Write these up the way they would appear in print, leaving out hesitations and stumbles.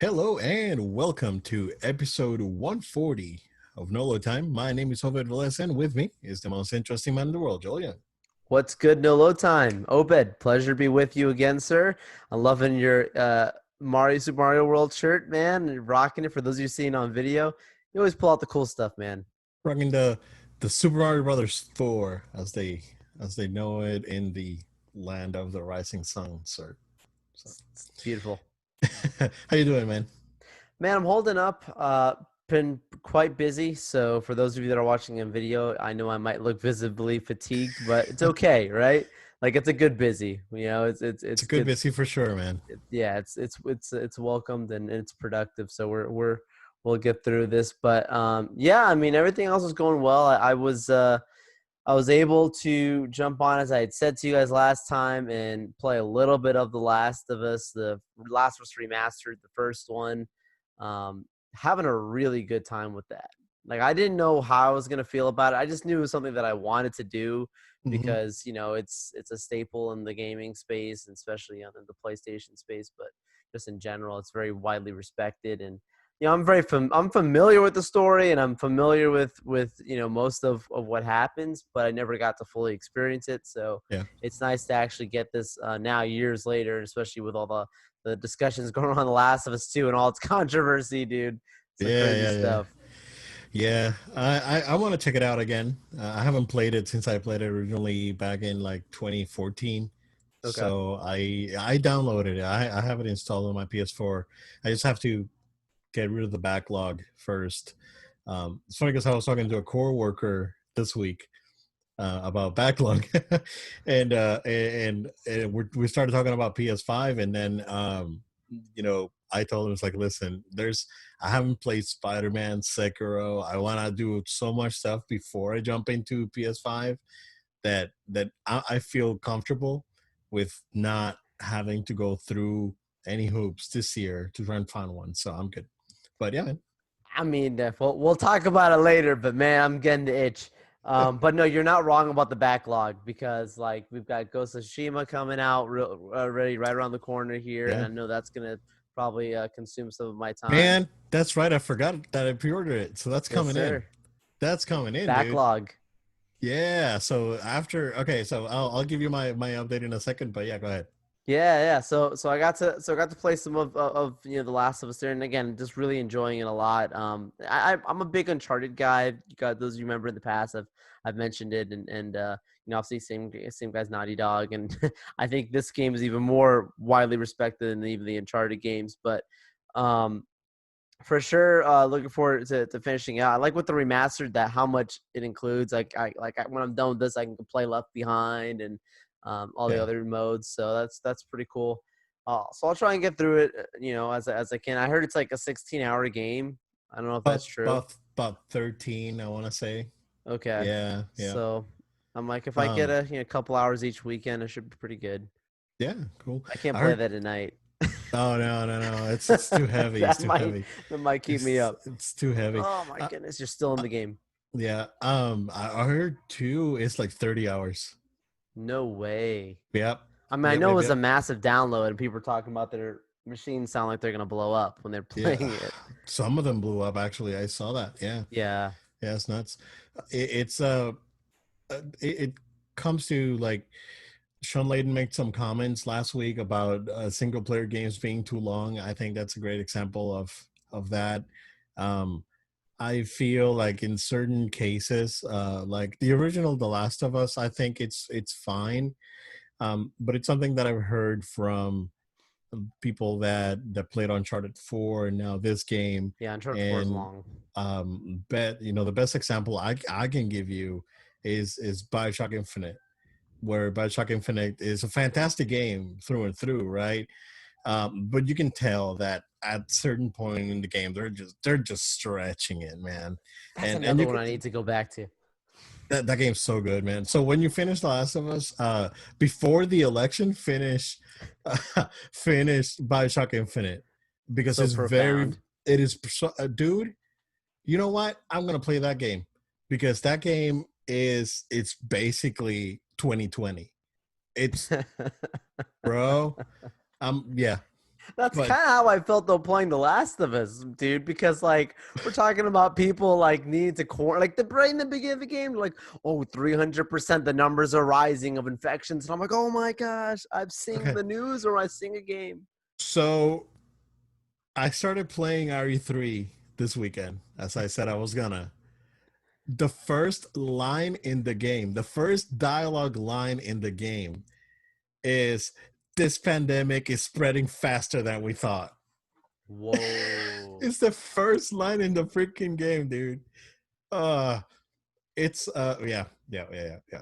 Hello and welcome to episode 140 of Nolo Time. My name is Obed Velez, and with me is the most interesting man in the world, Julian. What's good, no low time? Obed, pleasure to be with you again, sir. I'm loving your Super Mario World shirt, man. You're rocking it. For those of you seeing on video, you always pull out the cool stuff, man. Rocking the Super Mario Brothers 4 as they know it in the land of the rising sun, sir. So. It's beautiful. How you doing, man? Man, I'm holding up. Been quite busy. So for those of you that are watching in video, I know I might look visibly fatigued, but it's okay, right? Like it's a good busy. It's a It's good good. busy for sure, man. Yeah, it's welcomed and it's productive. So we'll get through this. But yeah, I mean everything else is going well. I was able to jump on, as I had said to you guys last time, and play a little bit of The Last of Us, the Last of Us Remastered, the first one. Having a really good time with that. Like I didn't know how I was gonna feel about it. I just knew it was something that I wanted to do Hmm. because it's a staple in the gaming space, and especially in the PlayStation space, but just in general, it's very widely respected. And I'm familiar with the story, and I'm familiar with most of what happens, but I never got to fully experience it. So Yeah, it's nice to actually get this now years later, especially with all the discussions going on The Last of Us 2 and all its controversy, dude. Some yeah, crazy yeah, yeah. stuff. Yeah, I want to check it out again. I haven't played it since I played it originally back in like 2014. Okay. So I downloaded it. I have it installed on my PS4. I just have to get rid of the backlog first. It's funny because I was talking to a core worker this week about backlog, and we started talking about PS5, and then I told him, it's like, listen, I haven't played Spider-Man, Sekiro. I want to do so much stuff before I jump into PS5 that I feel comfortable with not having to go through any hoops this year to try and find one. So I'm good. But yeah, man. I mean, we'll talk about it later, but man, I'm getting the itch. But no, you're not wrong about the backlog because like we've got Ghost of Tsushima coming out already right around the corner here, and Yeah. I know that's gonna probably consume some of my time. Man, that's right. I forgot that I pre-ordered it. So that's Yes, coming in. sir. That's coming in, dude. Backlog. Yeah. So okay, so I'll give you my update in a second, but yeah, go ahead. Yeah. So I got to play some of The Last of Us there, and again, just really enjoying it a lot. I'm a big Uncharted guy. You got those you remember in the past. I've mentioned it, and obviously same guys, Naughty Dog, and I think this game is even more widely respected than even the Uncharted games. But um, for sure, looking forward to finishing out. I like with the remastered that how much it includes. When I'm done with this, I can play Left Behind and all the Yeah. other modes. So that's pretty cool. So I'll try and get through it, as I can. I heard it's like a 16-hour game. I don't know if that's true. About 13, I want to say. Okay, Yeah, yeah. so I'm like, if I get Um, a couple hours each weekend, it should be pretty good. yeah, cool. I can't I play heard. that at night. Oh, no, no, no. It's too heavy. It's that too might heavy. that might keep me It's up. it's too heavy. Oh my Uh, goodness, you're still in uh, the game. yeah. I heard two. It's like 30 hours. No way. Yep. I mean, I Yep. know it Yep. was a Yep. massive download, and people are talking about their machines sound like they're gonna blow up when they're Yeah. playing it. Some of them blew up. Actually, I saw that. Yeah. Yeah, Yeah. It's nuts. It comes to like Sean Layden made some comments last week about single player games being too long. I think that's a great example of that. Um, I feel like in certain cases, like the original The Last of Us, I think it's fine. But it's something that I've heard from people that played Uncharted 4 and now this game. yeah. Uncharted 4 is And long. bet the best example I can give you is Bioshock Infinite, where Bioshock Infinite is a fantastic game through and through, right? But you can tell that at certain point in the game they're just stretching it, man. That's And another you one could, I need to go back to. that game's so good, man. So when you finish The Last of Us, before the election, finish Bioshock Infinite, because So profound. it is dude. You know what? I'm gonna play that game because that game it's basically 2020. It's bro. Yeah. That's But kind of how I felt though playing The Last of Us, dude. Because like we're talking about people like needing to like the brain in the beginning of the game, like 300% the numbers are rising of infections, and I'm like, oh my gosh, I've seen okay, the news or I sing a game. so I started playing RE3 this weekend, as I said I was gonna. The first line in the game, the first dialogue line in the game is, "This pandemic is spreading faster than we thought." Whoa, It's the first line in the freaking game, dude. Uh it's yeah.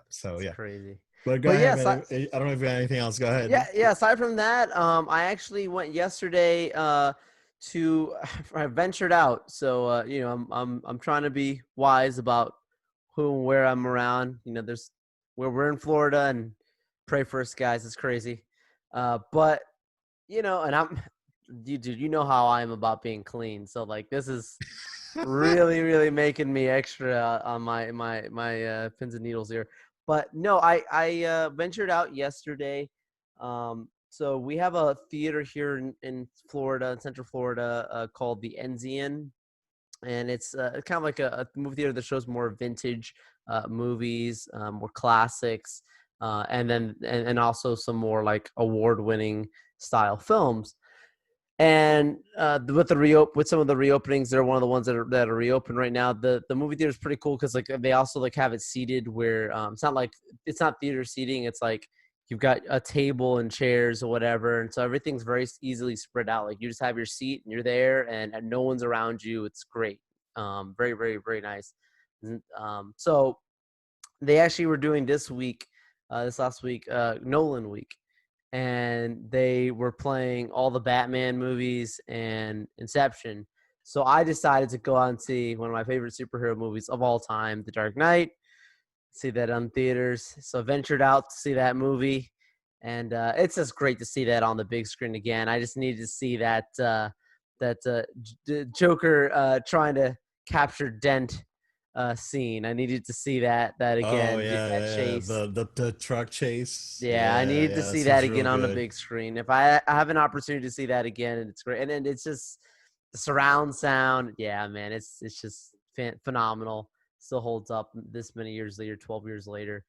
So it's yeah. crazy. But go But ahead, yes, man. I don't know if you got anything else. Go ahead. yeah. Aside from that, I actually went yesterday to I ventured out. So I'm trying to be wise about who and where I'm around. There's where we're in Florida and pray first, guys. It's crazy. But and dude, you know how I am about being clean. So like this is really, really making me extra on my pins and needles here. But no, I ventured out yesterday. So we have a theater here in Florida, in Central Florida, called the Enzian, and it's kind of like a movie theater that shows more vintage movies, more classics, and also some more like award-winning style films. And with some of the reopenings, they're one of the ones that are reopened right now. The movie theater is pretty cool because like they also like have it seated where it's not theater seating. It's like you've got a table and chairs or whatever, and so everything's very easily spread out. Like you just have your seat and you're there, and no one's around you. It's great. Very, very, very nice. So they actually were doing this last week, Nolan week, and they were playing all the Batman movies and Inception. So I decided to go out and see one of my favorite superhero movies of all time, The Dark Knight. See that on theaters. So I ventured out to see that movie, and it's just great to see that on the big screen again. I just needed to see that Joker trying to capture Dent scene. I needed to see that Oh again. yeah, That yeah, yeah. chase. The truck chase. Yeah, I Yeah, needed to yeah. see This that is again real on the good. big screen. If I have an opportunity to see that again, and it's great, and then it's just the surround sound. Yeah, man, it's just phenomenal. Still holds up this many years later, 12 years later.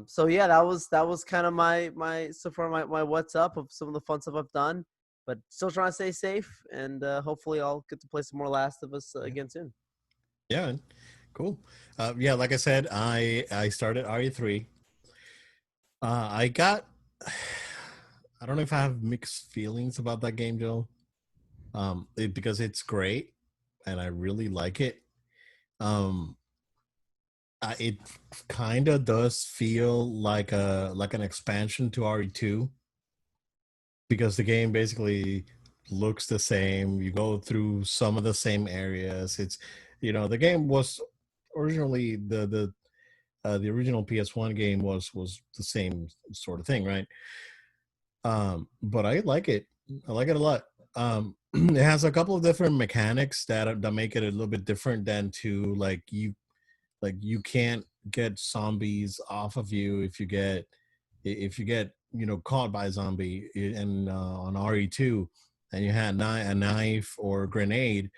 So yeah, that was kind of my so far my what's up of some of the fun stuff I've done, but still trying to stay safe, and hopefully I'll get to play some more Last of Us Yeah, again soon. yeah, man. Cool. Yeah, like I said, I started RE3. I got. I don't know if I have mixed feelings about that game, Joe. Because it's great and I really like it. Um, it kind of does feel like an expansion to RE2 because the game basically looks the same. You go through some of the same areas. The game was originally the original PS1 game was the same sort of thing, right? But I like it. I like it a lot. It has a couple of different mechanics that make it a little bit different than to you can't get zombies off of you if you get caught by a zombie and on RE2 and you had a knife or a grenade,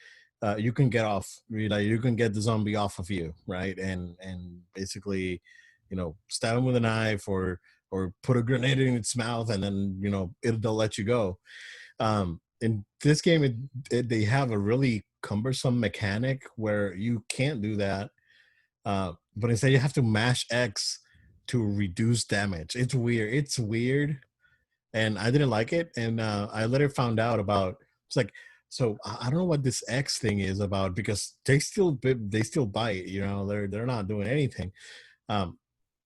you can get off, like you can get the zombie off of you, right? And basically, stab him with a knife or put a grenade in its mouth and then they'll let you go. In this game, they have a really cumbersome mechanic where you can't do that, but instead you have to mash X to reduce damage. It's weird, and I didn't like it. And I later found out about, it's like, so I don't know what this X thing is about because they still bite. They're not doing anything. Um,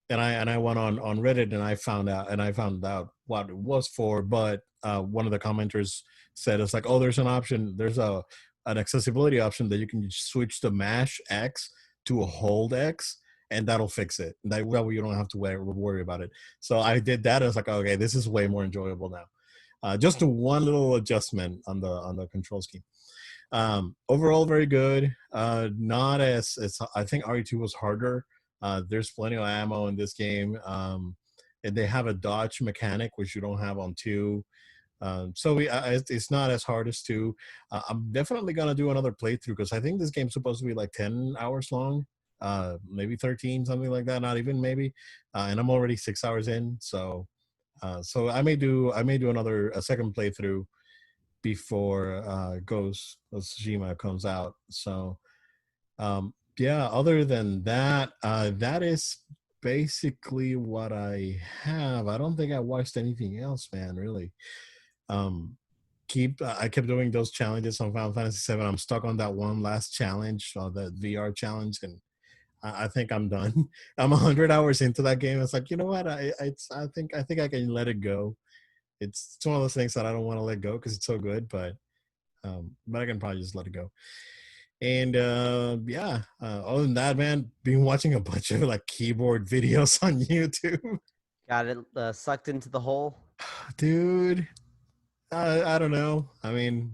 and I went on Reddit and I found out what it was for. But one of the commenters said it's like, oh, there's an accessibility option that you can switch the mash X to a hold X, and that'll fix it. That way you don't have to worry about it. So I did that. I was like, okay, this is way more enjoyable now. Just one little adjustment on the control scheme. Overall, very good. Not as I think RE2 was harder. There's plenty of ammo in this game. And they have a dodge mechanic, which you don't have on 2. It's not as hard as two. I'm definitely gonna do another playthrough because I think this game's supposed to be like 10 hours long, maybe 13, something like that. Not even maybe, and I'm already 6 hours in. So I may do another a second playthrough before Ghost of Tsushima comes out. So yeah, other than that, that is basically what I have. I don't think I watched anything else, man, really. um keep I kept doing those challenges on Final Fantasy 7. I'm stuck on that one last challenge, the VR challenge, and I think I'm done. I'm 100 hours into that game. It's like, you know what, I think I can let it go. It's one of those things that I don't want to let go because it's so good, but I can probably just let it go. And yeah, other than that, man, been watching a bunch of like keyboard videos on YouTube. Got it sucked into the hole. Dude, I don't know. I mean,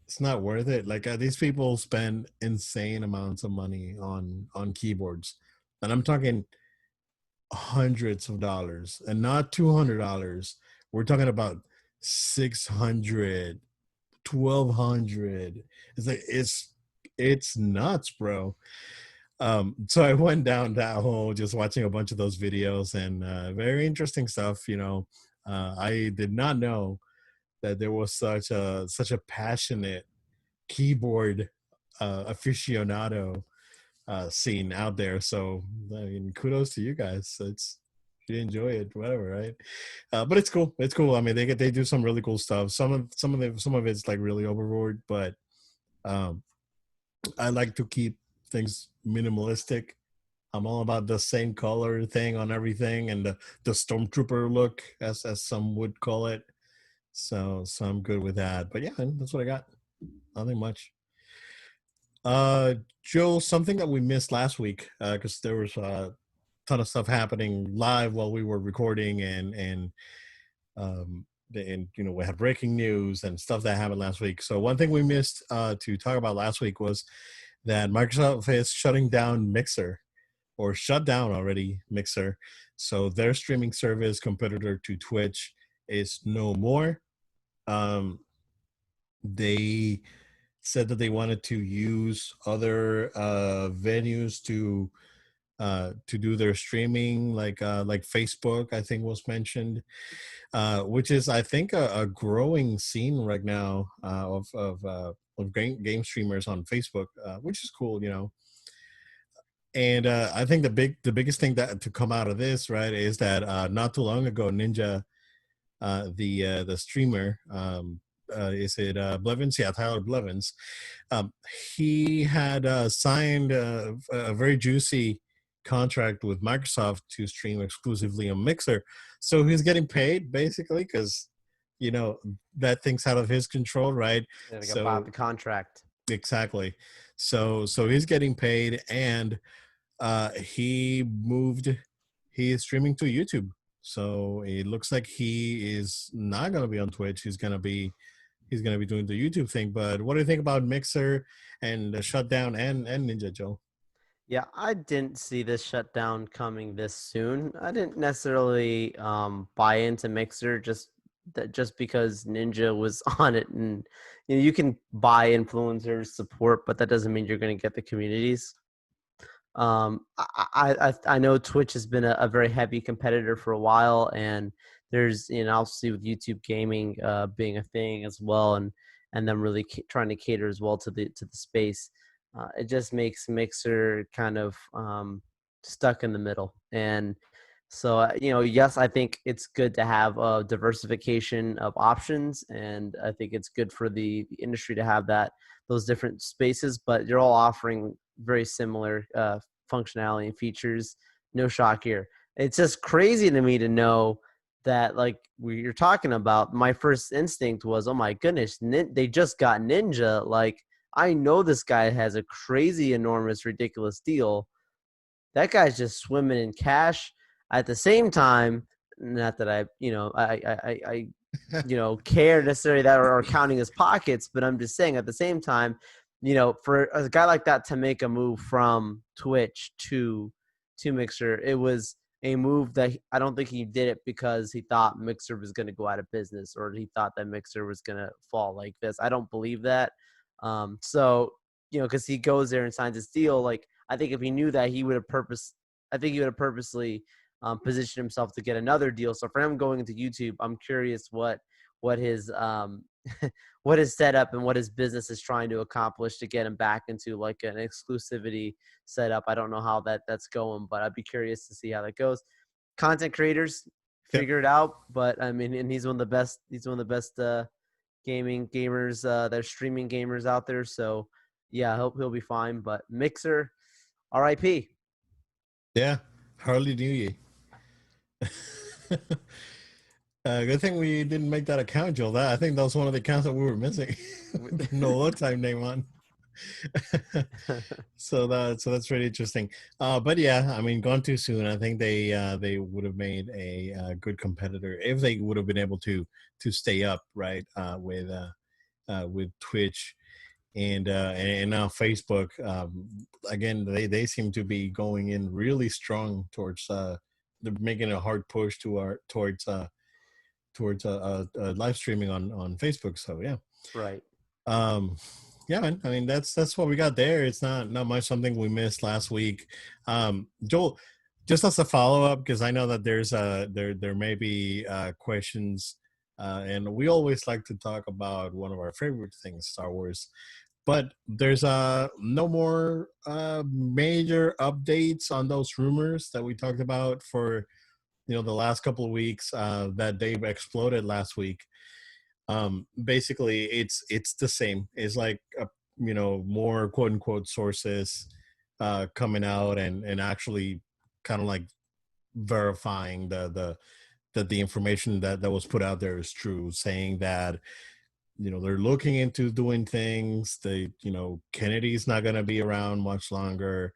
it's not worth it. Like these people spend insane amounts of money on keyboards, and I'm talking hundreds of dollars, and not $200. We're talking about 600, 1,200. It's like it's nuts, bro. So I went down that hole just watching a bunch of those videos, and very interesting stuff. I did not know that there was such a passionate keyboard aficionado scene out there. So I mean, kudos to you guys. It's you enjoy it, whatever, right? But it's cool. It's cool. I mean, they do some really cool stuff. Some of it's like really overboard, but um, I like to keep things minimalistic. I'm all about the same color thing on everything and the stormtrooper look, as some would call it. So I'm good with that. But yeah, that's what I got. Nothing much. Uh, Joe, something that we missed last week because there was a ton of stuff happening live while we were recording, and we had breaking news and stuff that happened last week. So one thing we missed to talk about last week was that Microsoft is shutting down Mixer, or shut down already Mixer. So their streaming service competitor to Twitch is no more. Um, they said that they wanted to use other venues to do their streaming, like Facebook, I think was mentioned, which is I think a growing scene right now of game streamers on Facebook, which is cool, And I think the biggest thing that to come out of this, right, is that not too long ago, Ninja, the streamer, is it Blevins? Yeah, Tyler Blevins. Um, he had signed a very juicy contract with Microsoft to stream exclusively on Mixer. So he's getting paid basically because you know that thing's out of his control, right? Yeah, like about So the contract. exactly. So he's getting paid, and he moved. He is streaming to YouTube. So it looks like he is not going to be on Twitch. He's gonna be doing the YouTube thing. But what do you think about Mixer and the shutdown and Ninja Joe? Yeah, I didn't see this shutdown coming this soon. I didn't necessarily buy into Mixer just because Ninja was on it, and you can buy influencers support, but that doesn't mean you're going to get the communities. I know Twitch has been a very heavy competitor for a while, and there's obviously with YouTube gaming being a thing as well, and them really trying to cater as well to the space. It just makes Mixer kind of stuck in the middle, and so yes, I think it's good to have a diversification of options, and I think it's good for the industry to have those different spaces, but you're all offering very similar functionality and features. No shock here. It's just crazy to me to know that, like you're talking about, my first instinct was, oh my goodness, they just got Ninja. Like, I know this guy has a crazy, enormous, ridiculous deal. That guy's just swimming in cash. At the same time, not that I care necessarily that or counting his pockets, but I'm just saying at the same time, for a guy like that to make a move from Twitch to Mixer, a move that I don't think he did it because he thought Mixer was going to go out of business or he thought that Mixer was going to fall like this. I don't believe that. So, because he goes there and signs his deal, like I think if he knew that, I think he would have purposely positioned himself to get another deal. So for him going into YouTube, I'm curious what his what his setup and what his business is trying to accomplish to get him back into like an exclusivity setup. I don't know how that's going, but I'd be curious to see how that goes. Content creators Yep. figure it out, but I mean, and he's one of the best. He's one of the best gaming gamers. That are streaming gamers out there. So yeah, I hope he'll be fine. But Mixer, R.I.P. Yeah. Hardly knew you. Good thing we didn't make that account, Joel. I think that was one of the accounts that we were missing. No load time name on. So that's really interesting. But yeah, I mean, gone too soon. I think they would have made a good competitor if they would have been able to stay up, right, with Twitch and now Facebook. Again, they seem to be going in really strong towards they're making a hard push towards live streaming on Facebook. So yeah. Right. Um, yeah, man. I mean, that's what we got there. It's not much something we missed last week. Joel, just as a follow up, because I know that there may be questions, and we always like to talk about one of our favorite things, Star Wars. But there's no more major updates on those rumors that we talked about for the last couple of weeks that they've exploded last week. Basically it's the same. It's like more quote unquote sources coming out and actually kind of like verifying the information that was put out there is true, saying that they're looking into doing things. Kennedy's not going to be around much longer,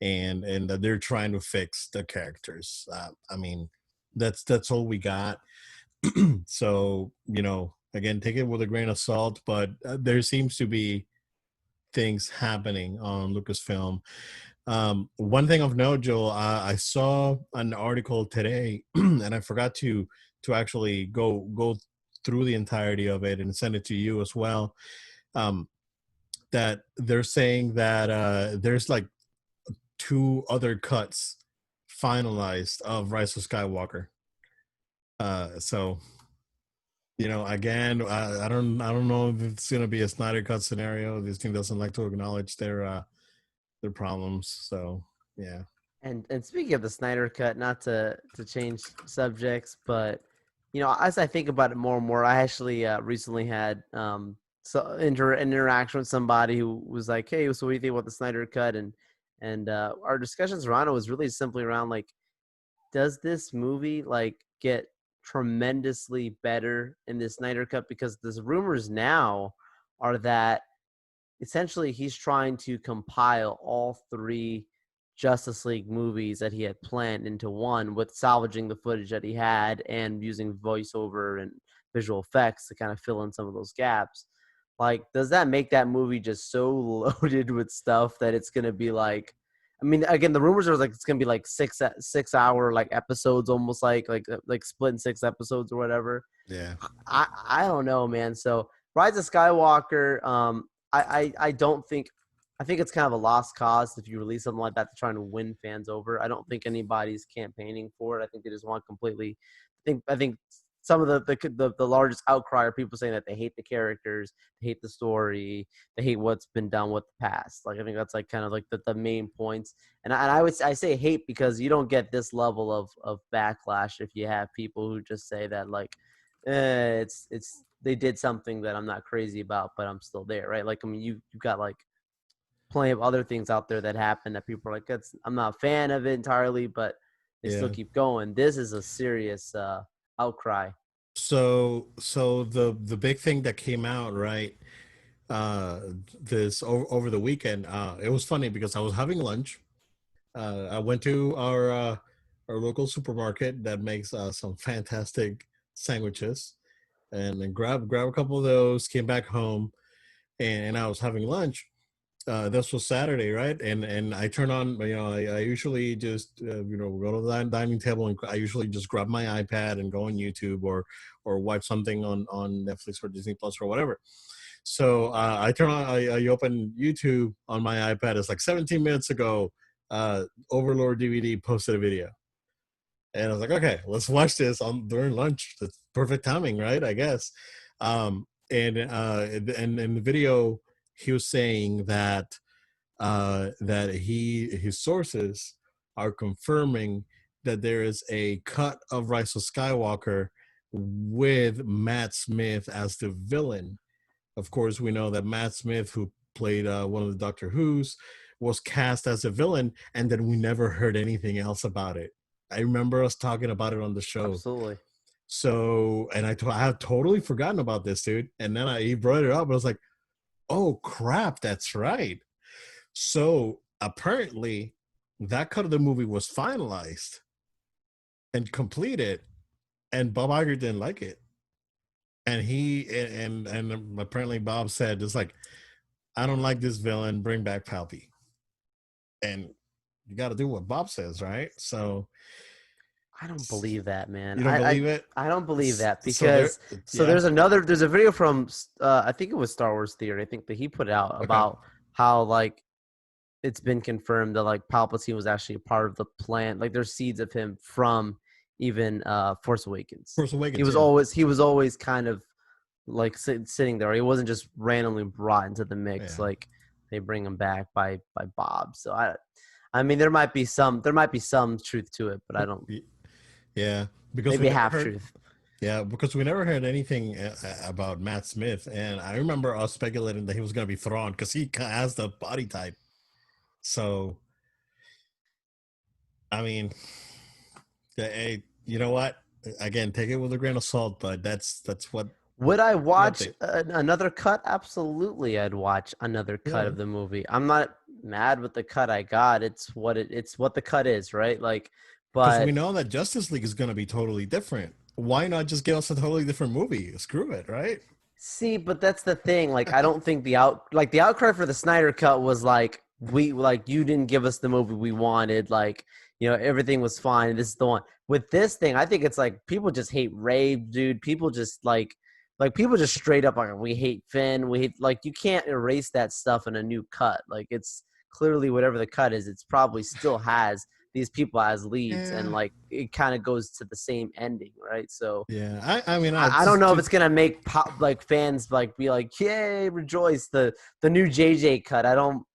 and that they're trying to fix the characters. I mean, that's all we got. So again, take it with a grain of salt, but there seems to be things happening on Lucasfilm. One thing of note, Joel, I saw an article today and I forgot to actually go through the entirety of it and send it to you as well. um, that they're saying that there's like two other cuts finalized of Rise of Skywalker. So again, I don't know if it's gonna be a Snyder cut scenario. This team doesn't like to acknowledge their problems. So yeah. And speaking of the Snyder cut, not to change subjects, but as I think about it more and more, I actually recently had an interaction with somebody who was like, "Hey, so what do you think about the Snyder cut?" And our discussions around it was really simply around like, does this movie like get tremendously better in the Snyder cut? Because the rumors now are that essentially he's trying to compile all three Justice League movies that he had planned into one, with salvaging the footage that he had and using voiceover and visual effects to kind of fill in some of those gaps. Like, does that make that movie just so loaded with stuff that it's gonna be like? I mean, again, the rumors are like it's gonna be like 6 hour like episodes, almost like split in 6 episodes or whatever. Yeah. I don't know, man. So Rise of Skywalker, I don't think, I think it's kind of a lost cause if you release something like that to try and win fans over. I don't think anybody's campaigning for it. I think they just want completely. I think some of the largest outcry are people saying that they hate the characters, they hate the story, they hate what's been done with the past. Like I think that's like kind of like the main points. And I say hate because you don't get this level of backlash if you have people who just say that like, it's they did something that I'm not crazy about, but I'm still there, right? Like I mean, you've got like plenty of other things out there that happen that people are like, I'm not a fan of it entirely, but they still Yeah. keep going. This is a serious outcry. So the big thing that came out, right, uh this over the weekend, it was funny because I was having lunch. I went to our local supermarket that makes some fantastic sandwiches, and then grab a couple of those, came back home, and I was having lunch. this was Saturday, right? And I turn on, I usually just go to the dining table, and I usually just grab my iPad and go on YouTube, or watch something on Netflix or Disney Plus or whatever. So I open YouTube on my iPad. It's like 17 minutes ago. Overlord DVD posted a video, and I was like, okay, let's watch this on during lunch. That's perfect timing, right? I guess. And in the video, he was saying that his sources are confirming that there is a cut of Rise of Skywalker with Matt Smith as the villain. Of course, we know that Matt Smith, who played one of the Doctor Who's, was cast as a villain, and then we never heard anything else about it. I remember us talking about it on the show. Absolutely. So, and I had totally forgotten about this, dude. And then he brought it up, and I was like, "Oh crap, that's right." So apparently, that cut of the movie was finalized and completed, and Bob Iger didn't like it. And and apparently Bob said, "It's like, I don't like this villain. Bring back Palpy." And you got to do what Bob says, right? So I don't believe that, man. you don't believe it? I don't believe that So there, because yeah, there's a video from I think it was Star Wars Theory. I think that he put out okay. about how like it's been confirmed that like Palpatine was actually a part of the plan. Like there's seeds of him from even Force Awakens. Force Awakens, yeah, He was always kind of like sitting there. He wasn't just randomly brought into the mix. yeah, Like they bring him back by Bob. So I mean there might be some truth to it, but I don't. yeah. Because we Maybe never half heard, truth. yeah, because we never heard anything about Matt Smith, and I remember us speculating that he was going to be Thrawn because he has the body type. So, I mean, hey, you know what? Again, take it with a grain of salt, but that's what Would I the watch update. another cut? Absolutely, I'd watch another cut Yeah, of the movie. I'm not mad with the cut I got. It's what the cut is, right? Like, because we but know that Justice League is going to be totally different. Why not just give us a totally different movie? Screw it, right? see, but that's the thing. Like, I don't think the outcry for the Snyder cut was like we like you didn't give us the movie we wanted. Like, everything was fine. This is the one. With this thing, I think it's like people just hate Ray, dude. People just like people just straight up like we hate Finn. We hate like you can't erase that stuff in a new cut. Like it's clearly whatever the cut is, it's probably still has these people as leads, and Yeah, like it kind of goes to the same ending, right? So yeah. I mean, I don't know if it's gonna make like fans like be like, yay, rejoice the new JJ cut. I don't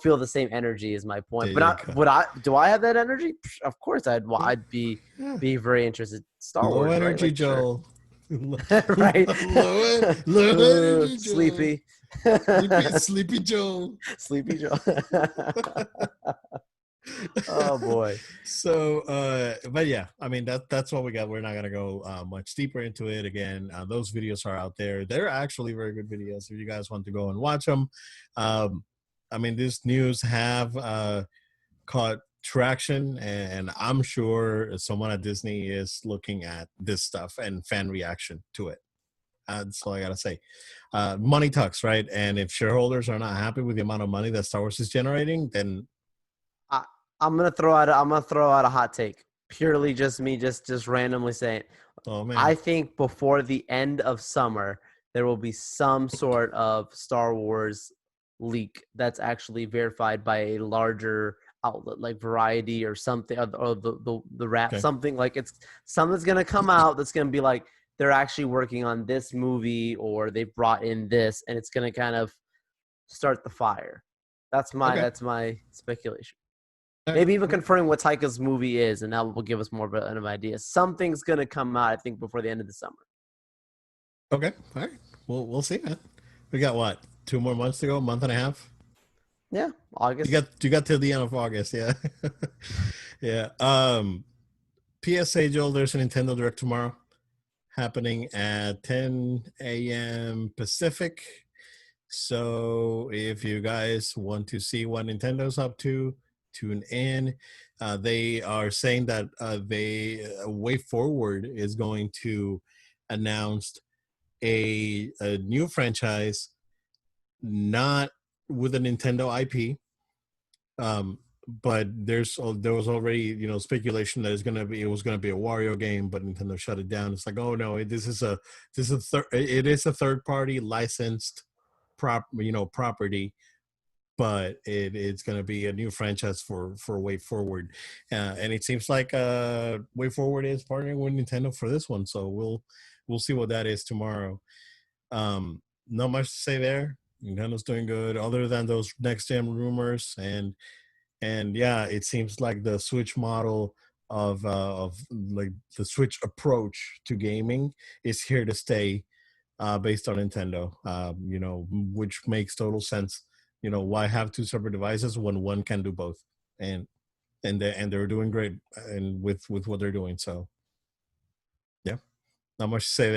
feel the same energy is my point. But JJ cut. do I have that energy? Of course Yeah, I'd yeah. be very interested. Star Low Wars, right? energy Like sure. Joel. low, Right. low energy Joel. Sleepy. Sleepy Joel. Sleepy Joe. Oh boy. So but yeah, I mean that's what we got. We're not gonna go much deeper into it. Again, those videos are out there. They're actually very good videos if you guys want to go and watch them. I mean, this news have caught traction, and I'm sure someone at Disney is looking at this stuff and fan reaction to it. That's all I gotta say. Money talks, right? And if shareholders are not happy with the amount of money that Star Wars is generating, then I, I'm gonna throw out a hot take. Purely just me just randomly saying. oh man, I think before the end of summer, there will be some sort of Star Wars leak that's actually verified by a larger outlet like Variety or something, or the rap, okay, something like it's something's gonna come out that's gonna be like they're actually working on this movie or they've brought in this, and it's gonna kind of start the fire. okay. That's my speculation. All right. Maybe even confirming what Taika's movie is, and that will give us more of an idea. Something's gonna come out, I think, before the end of the summer. Okay. All right. We'll see, man. We got what? 2 more months to go, month and a half. Yeah, You August. got till the end of August, yeah. Yeah. PSA Joel, there's a Nintendo Direct tomorrow happening at 10 a.m. Pacific. So if you guys want to see what Nintendo's up to, tune in. They are saying that Way Forward is going to announce a new franchise, not with a Nintendo IP. Um, but there was already speculation that it was gonna be a Wario game, but Nintendo shut it down. It's like, oh no, it is a third party licensed property, but it's going to be a new franchise for Way Forward, and it seems like Way Forward is partnering with Nintendo for this one. So we'll see what that is tomorrow. Not much to say there. Nintendo's doing good, other than those next gen rumors, and yeah, it seems like the Switch model of like the Switch approach to gaming is here to stay, based on Nintendo. Which makes total sense. Why have two separate devices when one can do both? And they're doing great and with what they're doing. So yeah, not much to say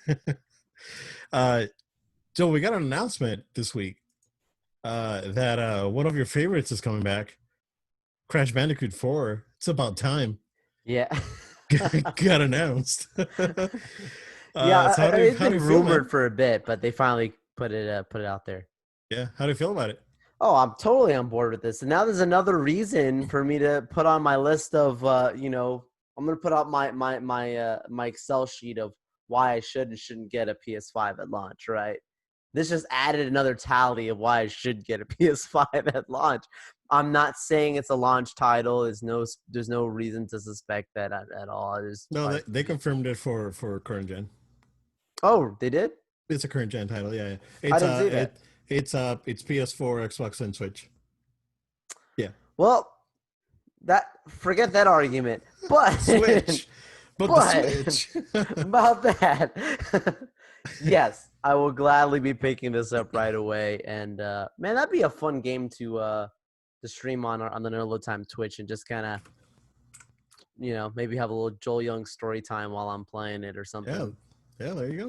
there. uh, Joe, we got an announcement this week that one of your favorites is coming back, Crash Bandicoot 4. It's about time. Yeah. Got announced. Yeah, So it's how do been you feel, man? rumored for a bit, but they finally put it out there. Yeah, how do you feel about it? Oh, I'm totally on board with this. And now there's another reason for me to put on my list of I'm gonna put out my Excel sheet of why I should and shouldn't get a PS5 at launch, right? This just added another tally of why I should get a PS5 at launch. I'm not saying it's a launch title. There's no reason to suspect that at all. No, they confirmed it for current gen. Oh, they did? It's a current gen title. Yeah, I it's didn't see that. it's PS4, Xbox, and Switch. Yeah, Well, forget that argument. But Switch, but the but Switch. about that, yes, I will gladly be picking this up right away. And man, that'd be a fun game to stream on the No Load Time Twitch and just kind of maybe have a little Joel Young story time while I'm playing it or something. Yeah, there you go,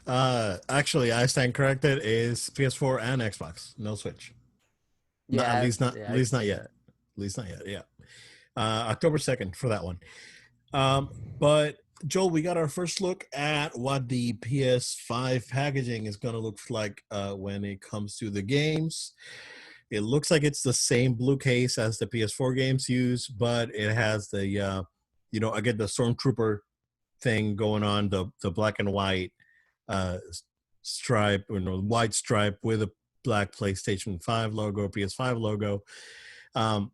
man. Actually, I stand corrected. Is PS4 and Xbox, no Switch. Not at Yeah, least not yeah, at I can least not see yet. that. At least not yet. Yeah. October 2nd for that one. But Joel, we got our first look at what the PS5 packaging is going to look like when it comes to the games. It looks like it's the same blue case as the PS4 games use, but it has the again, the Stormtrooper thing going on, the black and white uh stripe, white stripe with a black PlayStation 5 logo, PS5 logo.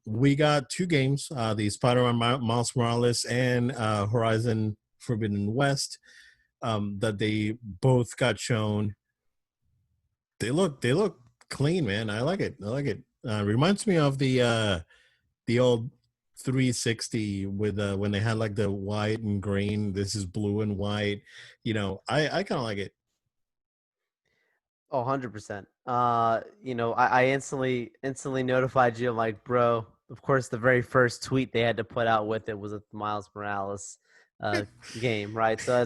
We got two games, the Spider-Man Miles Morales and Horizon Forbidden West, that they both got shown. They look clean, man. I like it. Reminds me of the old 360 with when they had like the white and green. This is blue and white. I kind of like it. Oh, 100%. I instantly notified you. I'm like, bro, of course, the very first tweet they had to put out with it was a Miles Morales uh, game, right? So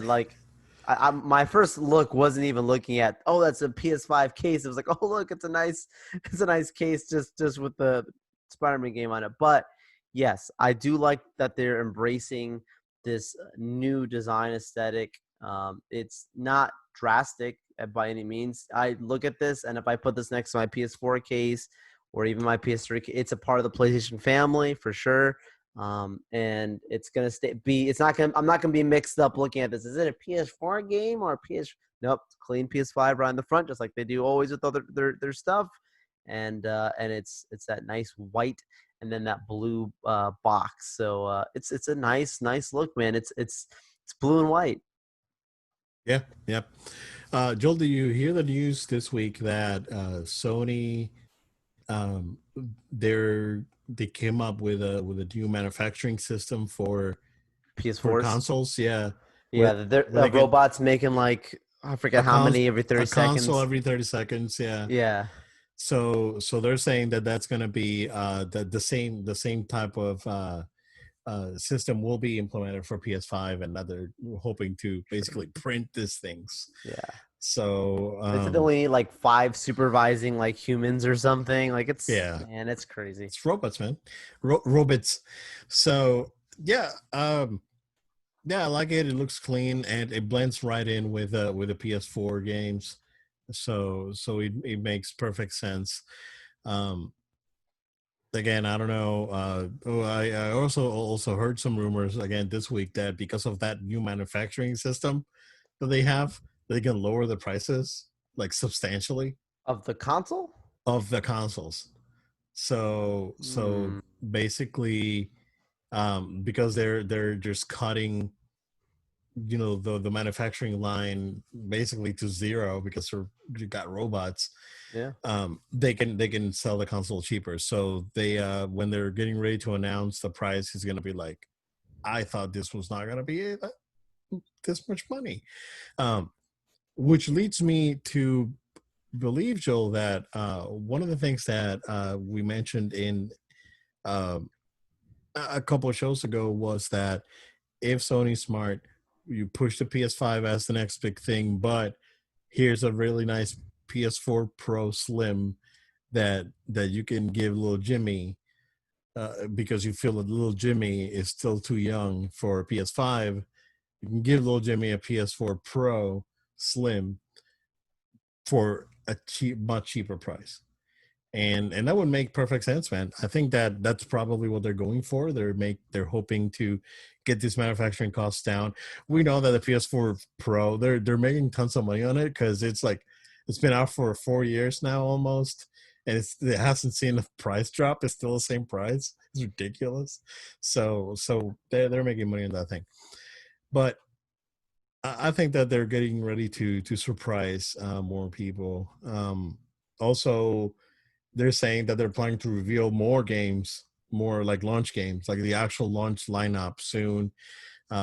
my first look wasn't even looking at, oh, that's a PS5 case. It was like, oh, look, it's a nice case just with the Spider-Man game on it. But yes, I do like that they're embracing this new design aesthetic. It's not drastic by any means. I look at this, and if I put this next to my PS4 case or even my PS3, it's a part of the PlayStation family for sure. And it's gonna It's not gonna. I'm not gonna be mixed up looking at this. Is it a PS4 game or a PS? Nope, clean PS5 right in the front, just like they do always with other their stuff. And it's that nice white and then that blue box. So it's a nice look, man. It's blue and white. Yeah, yeah. Joel, do you hear the news this week that Sony, um, they came up with a new manufacturing system for PS4s. consoles? Yeah, Yeah, where the they get robots making like I a forget how cons many every a 30 console seconds. every 30 seconds. Yeah. Yeah. So they're saying that that's going to be the same type of system will be implemented for PS5, and that they're hoping to basically print these things. Yeah. So They said they only need like 5 supervising like humans or something. Like yeah, it's crazy. it's robots, man. Robots. So yeah, yeah, I like it. It looks clean and it blends right in with the PS4 games. So it makes perfect sense. Um, Again, I don't know. I also heard some rumors again this week that because of that new manufacturing system that they have, they can lower the prices like substantially Of the console? of the consoles. So Hmm. basically, because they're just cutting, the manufacturing line basically to zero because you got robots. Yeah. They can sell the console cheaper. So they when they're getting ready to announce the price is going to be like, I thought this was not going to be this much money. um which leads me to believe, Joel, that one of the things that we mentioned in um a couple of shows ago was that if Sony's smart, you push the PS5 as the next big thing, but here's a really nice PS4 Pro Slim that you can give little Jimmy, because you feel that little Jimmy is still too young for a PS5. You can give little Jimmy a PS4 Pro Slim for a much cheaper price. And that would make perfect sense, man. I think that that's probably what they're going for. They're hoping to get these manufacturing costs down. We know that the PS4 Pro, they're making tons of money on it because it's been out for 4 years now almost, and it hasn't seen a price drop. It's still the same price. It's ridiculous. So they're making money on that thing. But I think that they're getting ready to surprise more people. Also, they're saying that they're planning to reveal more games, more like launch games, like the actual launch lineup soon.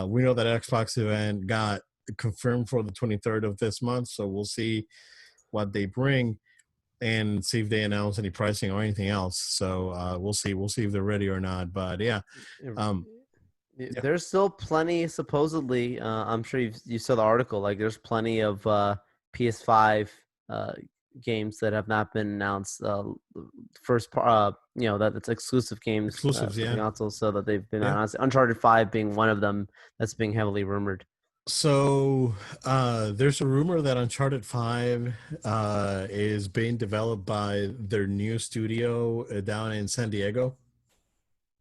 We know that Xbox event got confirmed for the 23rd of this month, so we'll see what they bring and see if they announce any pricing or anything else. So we'll see. We'll see if they're ready or not. But yeah, um, yeah, There's still plenty, supposedly. I'm sure you saw the article. Like, there's plenty of PS5 uh, games that have not been announced. That's exclusive games exclusives. for the Yeah, console, so that they've been yeah. announced. Uncharted 5 being one of them that's being heavily rumored. So there's a rumor that Uncharted 5 is being developed by their new studio down in San Diego,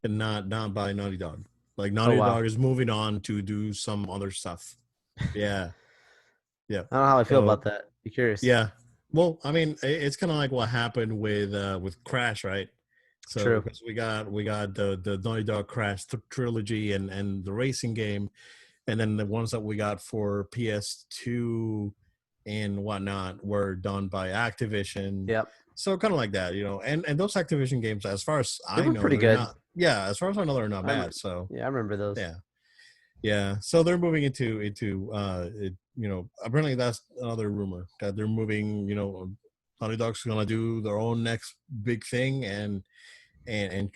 and not by Naughty Dog. Like Oh Naughty wow, Dog is moving on to do some other stuff. Yeah, yeah. I don't know how I feel So about that. Be curious. yeah. Well, I mean, it's kind of like what happened with Crash, right? So True. because we got the Naughty Dog Crash trilogy and the racing game, and then the ones that we got for PS2 and whatnot were done by Activision. Yep, So kind of like that, and those Activision games, as far as they I were know, pretty they're good. not. Yeah, as far as I know, they're not I bad. remember. So Yeah, I remember those. yeah, yeah. So they're moving into apparently that's another rumor that they're moving. Naughty Dog's gonna do their own next big thing, and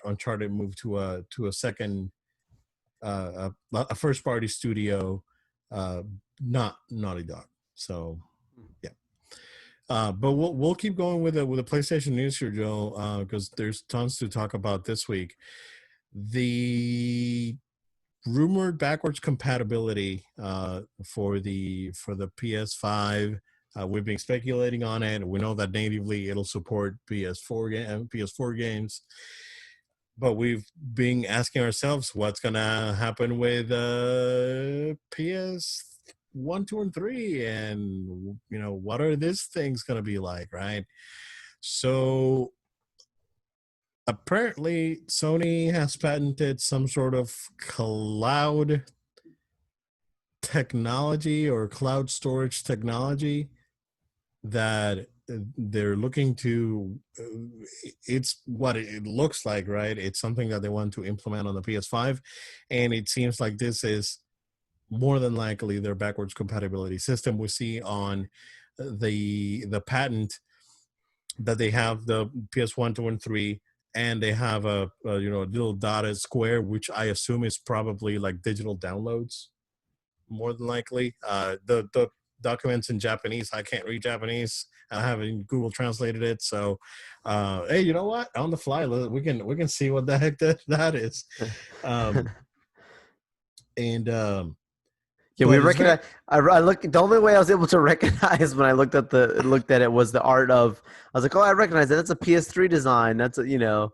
Uncharted move to a second a first party studio, uh, not Naughty Dog. So yeah. But we'll keep going with the PlayStation news here, Joe, because there's tons to talk about this week. The rumored backwards compatibility for the PS5. We've been speculating on it. We know that natively it'll support PS4 games, but we've been asking ourselves what's gonna happen with PS1, 2, and 3, and what are these things gonna be like, right? So apparently, Sony has patented some sort of cloud technology or cloud storage technology that they're looking to. It's what it looks like, right? It's something that they want to implement on the PS5, and it seems like this is more than likely their backwards compatibility system. We see on the patent that they have the PS1, 2, and 3, and they have a little dotted square, which I assume is probably like digital downloads, more than likely. The documents in Japanese, I can't read Japanese. I haven't Google translated it. So, hey, you know what? On the fly, we can see what the heck that is. Um, and Yeah, we but it's very recognize. I look. The only way I was able to recognize when I looked at it was the art of. I was like, oh, I recognize that. That's a PS3 design. That's a yeah,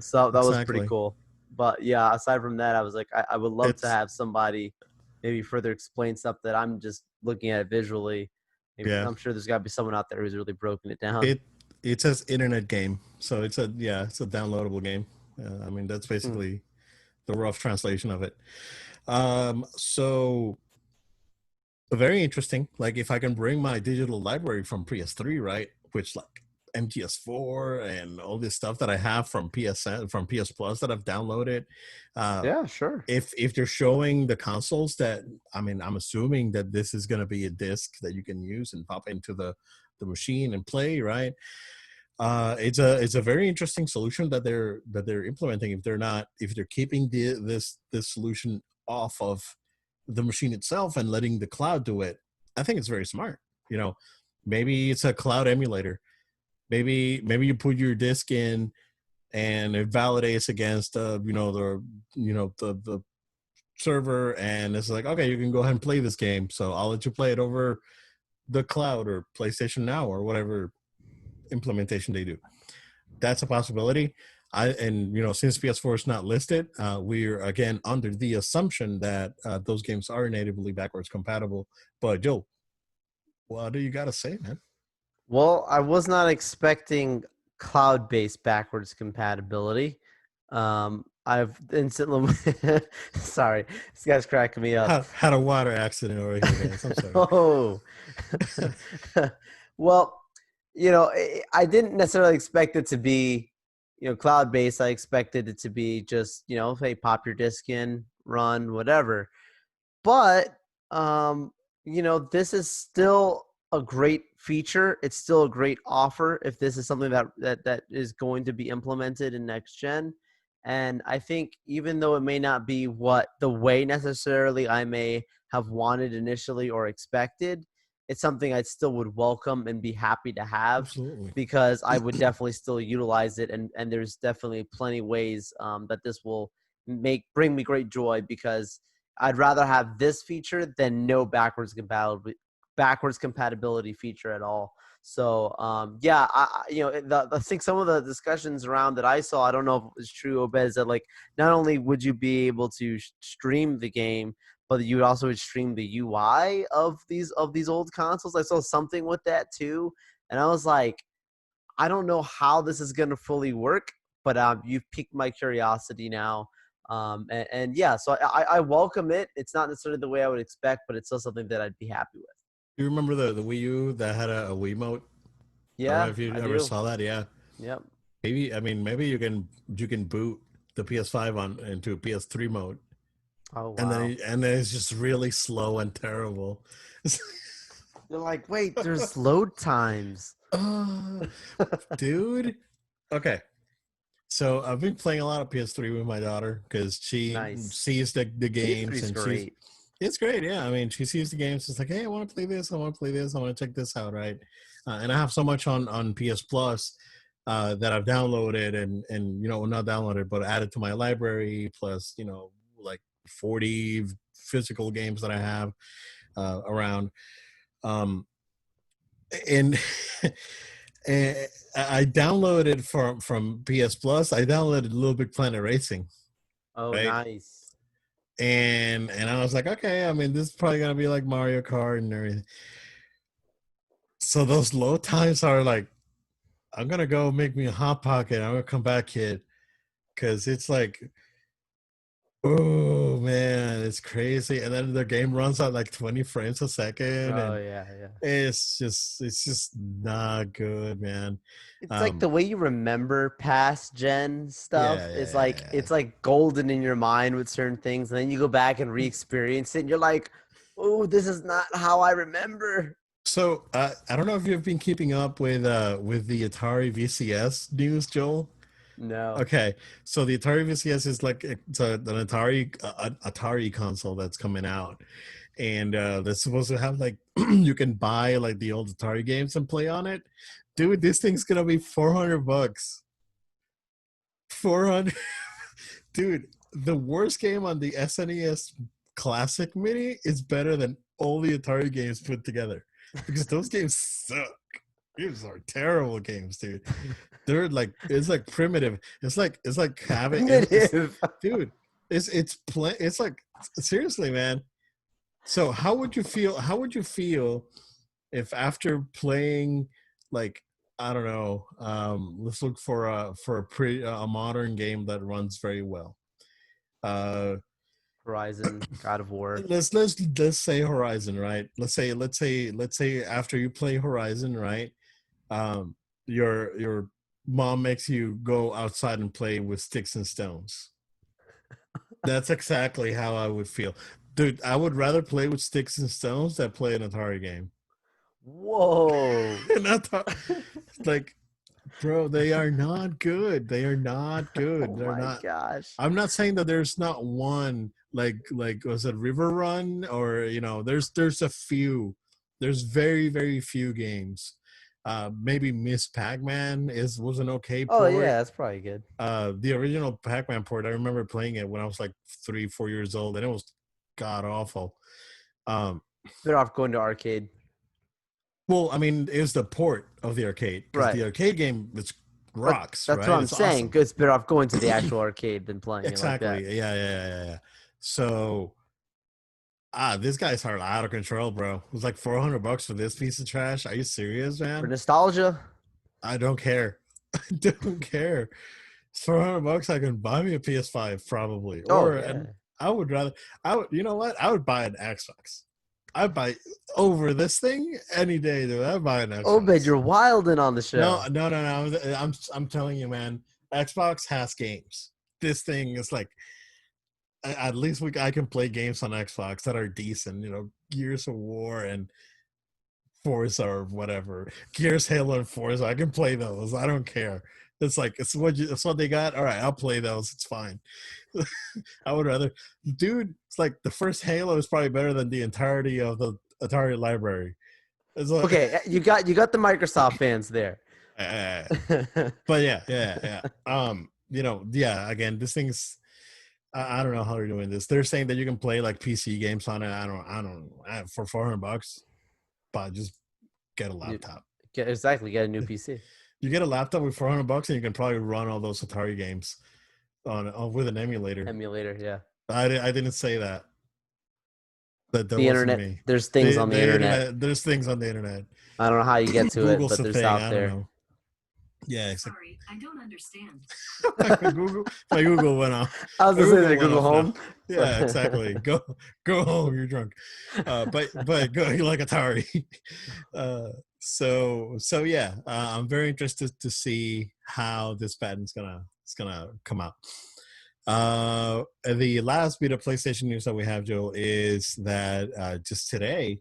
So that was pretty exactly. cool. But yeah, aside from that, I was like, I would love to It's have somebody maybe further explain stuff that I'm just looking at it visually. Maybe, yeah. I'm sure there's got to be someone out there who's really broken it down. It it says internet game, so it's a downloadable game. I mean that's Hmm. basically the rough translation of it. So very interesting. Like if I can bring my digital library from PS3, right, which like MGS4 and all this stuff that I have from PSN from PS Plus that I've downloaded. Uh, Yeah, sure. if they're showing the consoles that I mean, I'm assuming that this is going to be a disc that you can use and pop into the machine and play, right? It's a very interesting solution that they're implementing. If they're keeping this solution off of the machine itself and letting the cloud do it, I think it's very smart. You know, maybe it's a cloud emulator. Maybe you put your disk in and it validates against the server, and it's like, okay, you can go ahead and play this game. So I'll let you play it over the cloud or PlayStation Now or whatever implementation they do. That's a possibility. Since PS4 is not listed, we're again under the assumption that those games are natively backwards compatible. But Joe, what do you got to say, man? Well, I was not expecting cloud-based backwards compatibility. I've instantly sorry, this guy's cracking me up. Had a water accident over here, guys. I'm sorry. Oh, well, I didn't necessarily expect it to be, cloud-based. I expected it to be just, hey, pop your disk in, run, whatever. But this is still a great feature. It's still a great offer if this is something that is going to be implemented in next gen. And I think even though it may not be what the way necessarily I may have wanted initially or expected, it's something I still would welcome and be happy to have, Absolutely. because I would definitely still utilize it. And there's definitely plenty ways that this will bring me great joy, because I'd rather have this feature than no backwards compatibility feature at all. So yeah, I think some of the discussions around that I saw, I don't know if it was true, Obed, is that like not only would you be able to stream the game, but you also would stream the UI of these old consoles. I saw something with that too, and I was like, I don't know how this is going to fully work, but you've piqued my curiosity now. And yeah, so I welcome it. It's not necessarily the way I would expect, but it's still something that I'd be happy with. You remember the Wii U that had a Wiimote? I don't know Yeah, if you I ever do. saw that. Yeah, Yep. maybe you can boot the PS5 on into PS3 mode, Oh and wow. then it's just really slow and terrible. You're like, wait, there's load times. Oh, dude. Okay, so I've been playing a lot of PS3 with my daughter because she Nice. sees the games PS3's and great. it's great. Yeah, I mean, she sees the games. It's like, hey, I want to play this. I want to play this. I want to check this out, right? And I have so much on PS Plus that I've downloaded and not downloaded but added to my library. Plus, like 40 physical games that I have around. Um, and and I downloaded from PS Plus. I downloaded Little Big Planet Racing, Oh, right? nice. And I was like, okay, I mean, this is probably gonna be like Mario Kart and everything. So those load times are like, I'm gonna go make me a hot pocket. I'm gonna come back, kid, because it's like, oh man, it's crazy. And then the game runs at like 20 frames a second, Oh and yeah, yeah. it's just not good, man. It's like Um, the way you remember past gen stuff yeah, is yeah, like yeah. it's like golden in your mind with certain things, and then you go back and re-experience it, and you're like, "Oh, this is not how I remember." So I don't know if you've been keeping up with the Atari VCS news, Joel. No. Okay, so the Atari VCS is like an Atari console that's coming out, and that's supposed to have like you can buy like the old Atari games and play on it. Dude, this thing's gonna be $400. 400, dude. The worst game on the SNES Classic Mini is better than all the Atari games put together because those games suck. These are terrible games, dude. They're like it's like primitive. It's like having Primitive. dude. It's like seriously, man. So how would you feel? How would you feel if after playing like I don't know, let's look for a modern game that runs very well. Uh, Horizon, God of War. let's say Horizon, right? Let's say after you play Horizon, right? Um, your mom makes you go outside and play with sticks and stones. That's exactly how I would feel, dude. I would rather play with sticks and stones than play an Atari game. Whoa. Not like, bro, they are not good. They are not Oh good. They're my not. gosh. I'm not saying that there's not one like was it River Run or there's a few. There's very few games. Maybe Miss Pac-Man was an okay Oh port. yeah, that's probably good. The original Pac-Man port, I remember playing it when I was like 3-4 years old, and it was god awful. Better off going to arcade. Well, I mean, it was the port of the arcade because Right. the arcade game it's But rocks, that's what right? I'm It's saying. awesome. It's better off going to the actual arcade than playing it like that. Exactly. Yeah. So, this guy's hard out of control, bro. It was like $400 for this piece of trash. Are you serious, For man? nostalgia. I don't care. I don't care. It's $400. I can buy me a PS5 probably, Oh or yeah. and I would rather. I would. You know what? I would buy an Xbox. I'd buy over this thing any day, dude. I'd buy an Obed, Xbox. you're wilding on the show. No. I'm telling you, man. Xbox has games. This thing is like at least I can play games on Xbox that are decent. Gears of War and Forza or whatever. Gears, Halo, and Forza. I can play those. I don't care. It's like it's what they got. All right, I'll play those. It's fine. I would rather, dude. It's like the first Halo is probably better than the entirety of the Atari library. It's like, Okay, you got the Microsoft fans there. but yeah. Yeah. Again, this thing's. I don't know how they're doing this. They're saying that you can play like PC games on it. For $400, but just get a laptop. Exactly, get a new PC. You get a laptop with $400, and you can probably run all those Atari games on with an emulator. Emulator, yeah. I didn't say that. That The wasn't internet. me. There's things on the internet. There's things on the internet. I don't know how you get to it, Google's but the there's thing. out I don't there. know. Yeah, exactly. Sorry, I don't understand. my Google went off. I was gonna say the went Google off Home. now. Yeah, exactly. Go home. You're drunk. But go. You like Atari. So yeah. I'm very interested to see how this patent's gonna come out. The last bit of PlayStation news that we have, Joe, is that just today,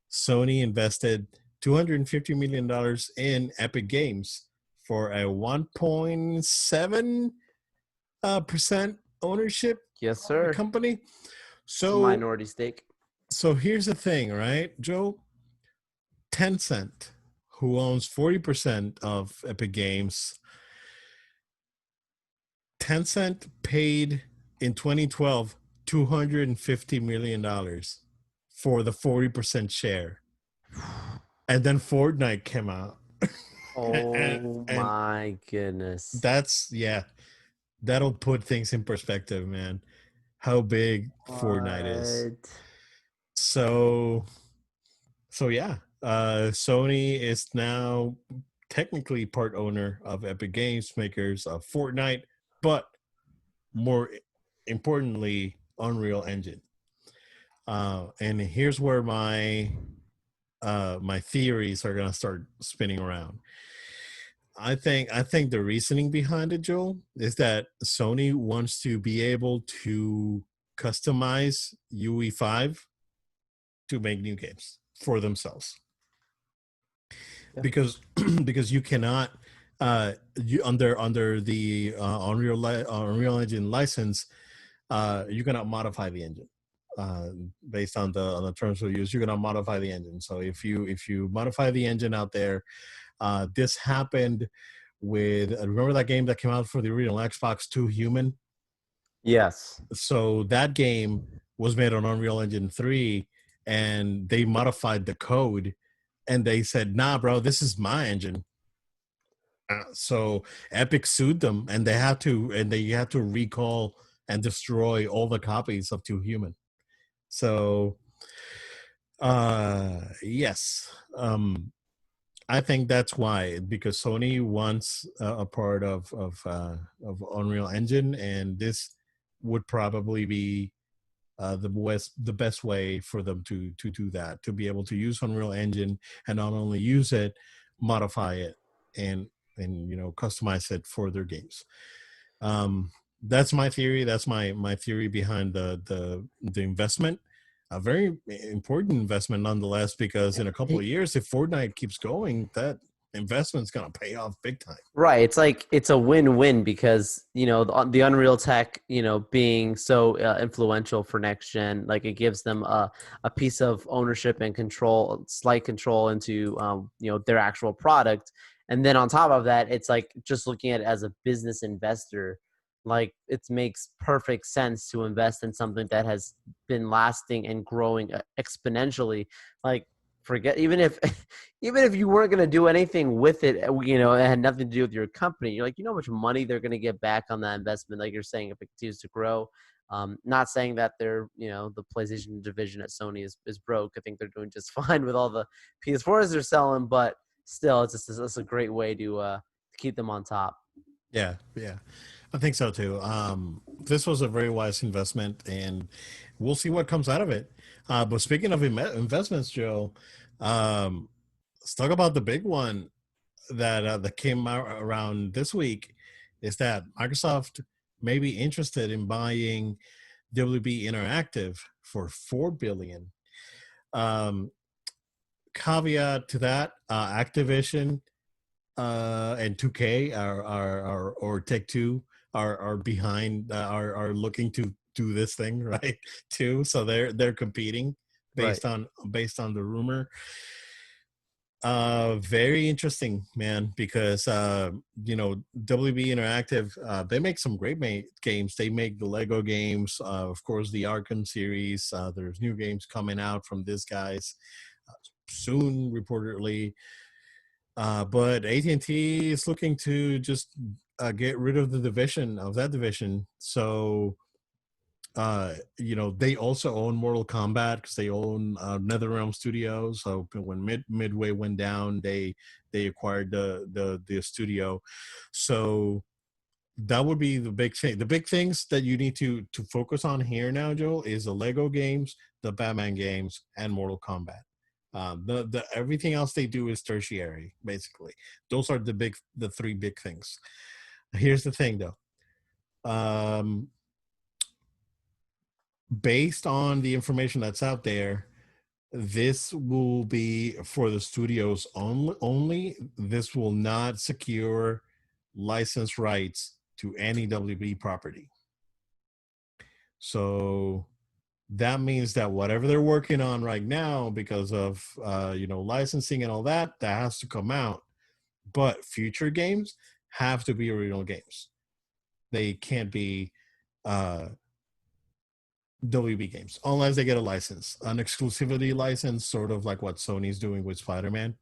Sony invested $250 million in Epic Games for a 1.7% ownership Yes, sir. company. So minority stake. So here's the thing, right, Joe? Tencent, who owns 40% of Epic Games, Tencent paid in 2012 $250 million for the 40% share. And then Fortnite came out. Oh my goodness. That'll put things in perspective, man. How big Fortnite is. So yeah. Sony is now technically part owner of Epic Games, makers of Fortnite, but more importantly, Unreal Engine. And here's where my theories are gonna start spinning around. I think the reasoning behind it, Joel, is that Sony wants to be able to customize UE5 to make new games for themselves. Yeah. Because you cannot you under the Unreal Engine license, you cannot modify the engine. Based on the terms of use, you cannot modify the engine. So if you modify the engine out there, this happened with remember that game that came out for the original Xbox 2, Human? Yes. So that game was made on Unreal Engine 3, and they modified the code, and they said, "Nah, bro, this is my engine." So Epic sued them, and they had to recall and destroy all the copies of Two Human. So, yes, I think that's why, because Sony wants a part of Unreal Engine, and this would probably be the best way for them to do that, to be able to use Unreal Engine and not only use it, modify it, and customize it for their games. That's my theory. That's my theory behind the investment. A very important investment nonetheless, because in a couple of years, if Fortnite keeps going, that investment's gonna pay off big time. Right. It's like it's a win-win because, the Unreal tech, being so influential for next gen, like it gives them a piece of ownership and control, slight control into, their actual product. And then on top of that, it's like just looking at it as a business investor, like it makes perfect sense to invest in something that has been lasting and growing exponentially. Like forget even if even if you weren't going to do anything with it, it had nothing to do with your company. You're like, how much money they're going to get back on that investment. Like you're saying, if it continues to grow, not saying that the PlayStation division at Sony is broke. I think they're doing just fine with all the PS4s they're selling, but still, it's a great way to keep them on top. Yeah, yeah, I think so too. This was a very wise investment, and we'll see what comes out of it. But speaking of investments, Joe, um, let's talk about the big one that came out around this week. Is that Microsoft may be interested in buying WB Interactive for $4 billion. Um, Caveat to that, Activision and 2K are or Take Two are behind, are looking to do this thing right too. So they're competing Right. based on the rumor. Very interesting, man, because WB Interactive, they make some great games. They make the Lego games, of course, the Arkham series. There's new games coming out from these guys soon, reportedly. But AT&T is looking to just get rid of that division. So, they also own Mortal Kombat because they own NetherRealm Studios. So when Midway went down, they acquired the studio. So that would be the big thing. The big things that you need to focus on here now, Joel, is the Lego games, the Batman games, and Mortal Kombat. The everything else they do is tertiary, basically. Those are the three big things. Here's the thing, though. Based on the information that's out there, this will be for the studios only. This will not secure license rights to any WB property. So that means that whatever they're working on right now, because of licensing and all that, that has to come out. But future games have to be original games. They can't be WB games unless they get a license, an exclusivity license, sort of like what Sony's doing with Spider-Man.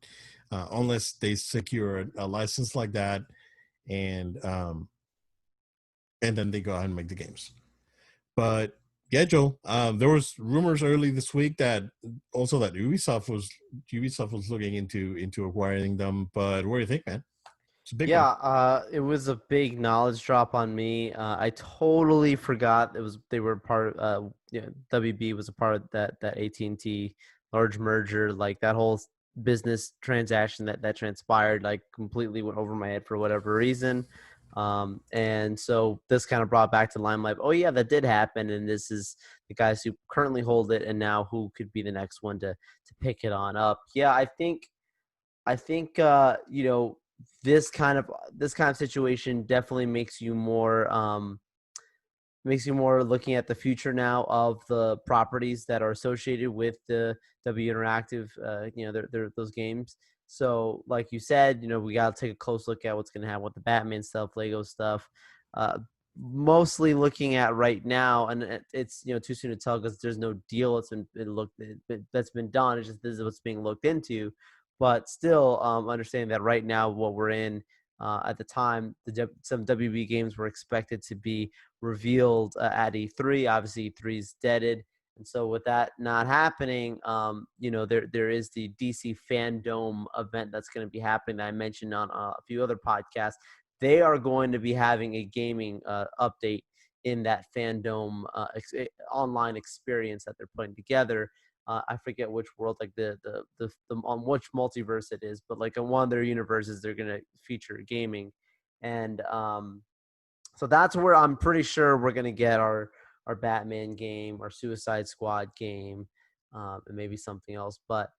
Unless they secure a license like that, and then they go ahead and make the games. But yeah, Joe, there was rumors early this week that also that Ubisoft was looking into acquiring them. But what do you think, man? It's a big one. Yeah, it was a big knowledge drop on me. I totally forgot they were part of, WB was a part of that AT&T large merger. Like that whole business transaction that transpired, like completely went over my head for whatever reason. And so this kind of brought back to limelight. Oh yeah, that did happen, and this is the guys who currently hold it, and now who could be the next one to pick it on up. Yeah, I think this kind of situation definitely makes you more looking at the future now of the properties that are associated with the W Interactive, those games. So, like you said, we got to take a close look at what's going to happen with the Batman stuff, Lego stuff. Uh, mostly looking at right now, and it's too soon to tell because there's no deal that's that's been done. It's just this is what's being looked into, but still understanding that right now what we're in at the time, some WB games were expected to be revealed at E3. Obviously, E3's deaded. And so with that not happening, there is the DC Fandom event that's going to be happening that I mentioned on a few other podcasts. They are going to be having a gaming update in that Fandom online experience that they're putting together. I forget which world, like the on which multiverse it is, but like in one of their universes, they're going to feature gaming, and so that's where I'm pretty sure we're gonna get our Batman game, our Suicide Squad game, and maybe something else. But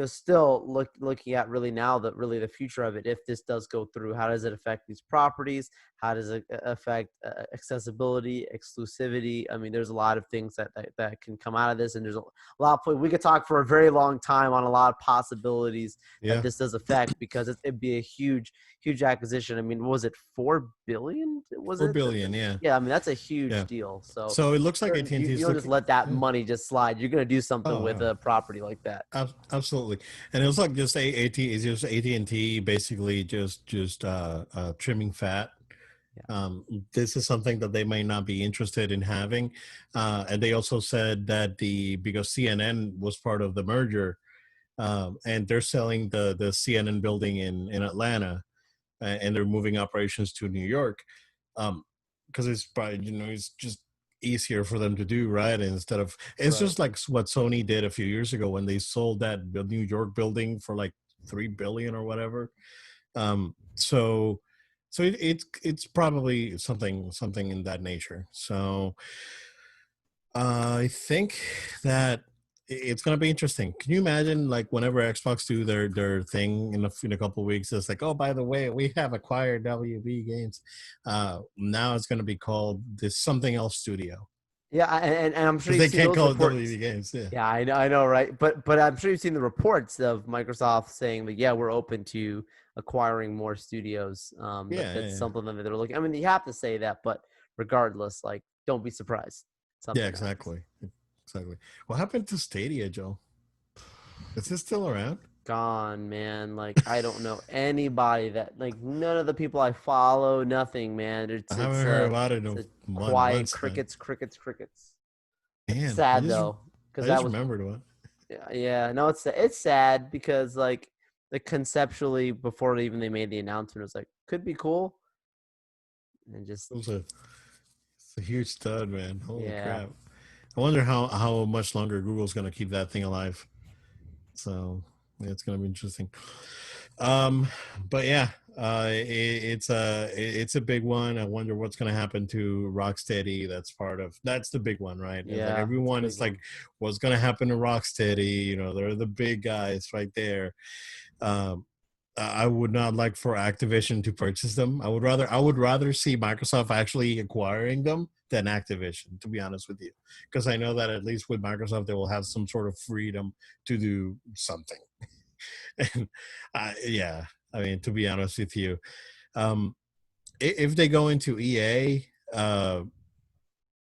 still looking at really now the future of it. If this does go through, how does it affect these properties? How does it affect accessibility, exclusivity? I mean, there's a lot of things that can come out of this, and there's a lot of we could talk for a very long time on a lot of possibilities that Yeah, this does affect because it'd be a huge acquisition. I mean, was it 4 billion? Was four it? billion. Yeah, Yeah, I mean that's a huge yeah. deal. So So it looks like certain AT&T you is don't just looking. let that Yeah. money just slide. You're gonna do something Oh, with yeah. a property like that. Absolutely, and it was like just AT is just AT&T basically just trimming fat. Yeah, This is something that they might not be interested in having, and they also said that because CNN was part of the merger, and they're selling the CNN building in Atlanta, and they're moving operations to New York, because it's probably it's just easier for them to do, right? Instead of it's right. just like what Sony did a few years ago when they sold that New York building for like 3 billion or whatever. So it's probably something in that nature. So I think that it's gonna be interesting. Can you imagine, like, whenever Xbox do their thing in a couple of weeks, it's like, oh, by the way, we have acquired WB Games. Now it's gonna be called this something else studio Yeah, and I'm sure because you've they seen can't those call it WB reports. Games. Yeah, Yeah, I know, right? But I'm sure you've seen the reports of Microsoft saying that yeah, we're open to acquiring more studios. yeah, yeah, That's yeah. something that they're looking. I mean, you have to say that, but regardless, like, don't be surprised Yeah, something happens. exactly, exactly. What happened to Stadia, Joe? Is this still around? Gone, man. Like I don't know anybody that like none of the people I follow, nothing, man. I haven't heard about it It's in a quiet months, man. crickets. It's Man, sad though, because I that just was remembered what. yeah, no, it's sad because like conceptually before even they made the announcement, it was like could be cool and just It was it's a huge stud, man. Holy yeah. crap! I wonder how much longer Google's gonna keep that thing alive. So yeah, it's gonna be interesting. Um, but yeah, it's a big one. I wonder what's gonna happen to Rocksteady. That's the big one, right? It's like Yeah, it's a everyone big is like, one. what's gonna happen to Rocksteady? They're the big guys right there. Um, I would not like for Activision to purchase them. I would rather see Microsoft actually acquiring them than Activision, to be honest with you, because I know that at least with Microsoft they will have some sort of freedom to do something. And yeah, I mean, to be honest with you, um, if they go into EA,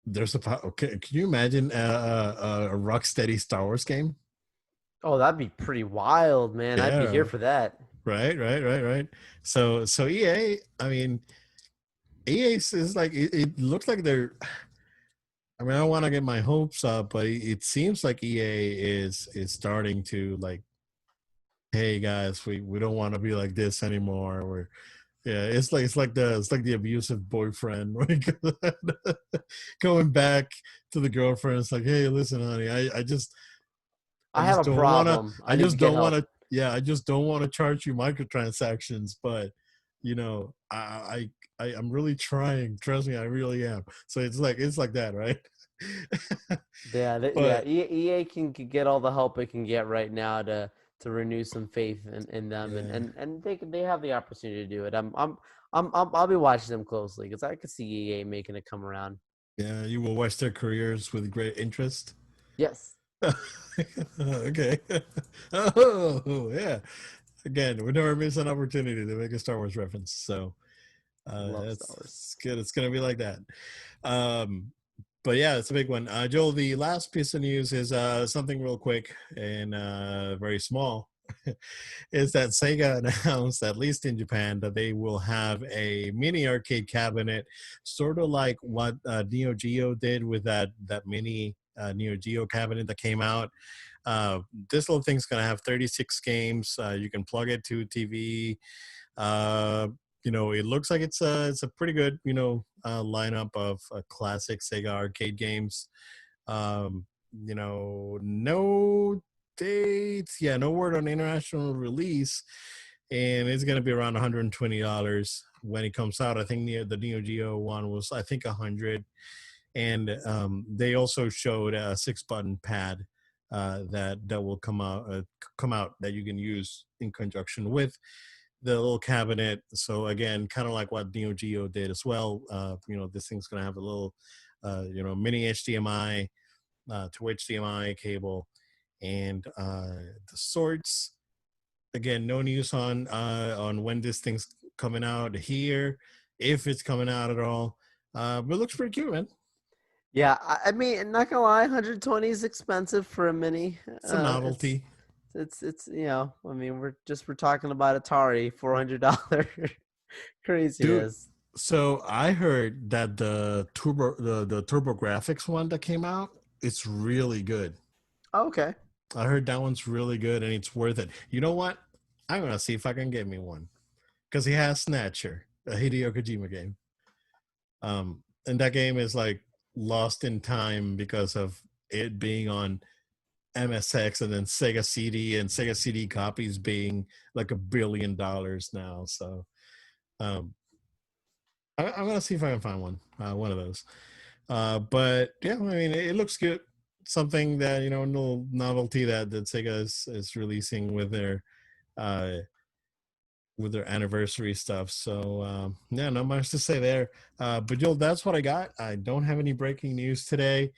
there's can you imagine a Rocksteady Star Wars game? Oh, that'd be pretty wild, man. I'd be here Yeah, for that. right. So EA, I mean, EA is like it looks like they're. I mean, I don't want to get my hopes up, but it seems like EA is starting to like, hey guys, we don't want to be like this anymore. We're yeah, it's like the abusive boyfriend going back to the girlfriend. It's like, hey, listen, honey, I I have just a don't wanna problem. I I need to just get don't help. wanna yeah, I just don't wanna charge you microtransactions, but I'm really trying. Trust me, I really am. So it's like that, right? Yeah, yeah. But EA can get all the help it can get right now to renew some faith in them, yeah, and they have the opportunity to do it. I'll be watching them closely because I could see EA making it come around. yeah, you will watch their careers with great interest. Yes. Okay. Oh, yeah. Again, we never miss an opportunity to make a Star Wars reference. So Love Star Wars. It's good. It's gonna be like that. Um, but yeah, it's a big one. Joel, the last piece of news is something real quick and very small. Is that Sega announced, at least in Japan, that they will have a mini arcade cabinet, sort of like what Neo Geo did with that mini Neo Geo cabinet that came out. Uh, this little thing's gonna have 36 games. You can plug it to TV. Uh, it looks like it's a pretty good lineup of classic Sega arcade games. No dates, yeah, no word on international release, and it's gonna be around $120 when it comes out. I think the Neo Geo one was, I think, 100, and they also showed a 6-button pad that will come out that you can use in conjunction with the little cabinet. So again, kind of like what Neo Geo did as well. This thing's gonna have a little, mini HDMI to HDMI cable, and the sorts. Again, no news on when this thing's coming out here, if it's coming out at all. But it looks pretty cute, man. Yeah, I mean, not gonna lie, 120 is expensive for a mini. It's a novelty. It's I mean, we're talking about Atari, $400 Dude. craziness. So I heard that the Turbo Graphics one that came out, it's really good. Okay. I heard that one's really good and it's worth it. You know what? I'm gonna see if I can get me one because he has Snatcher, a Hideo Kojima game. And that game is like lost in time because of it being on MSX and then Sega CD, and Sega CD copies being like $1 billion now. So um, I'm gonna see if I can find one of those. But yeah, I mean, it looks good. Something that no novelty that Sega is releasing uh, with their anniversary stuff. So yeah, not much to say there. But Joel, that's what I got. I don't have any breaking news today.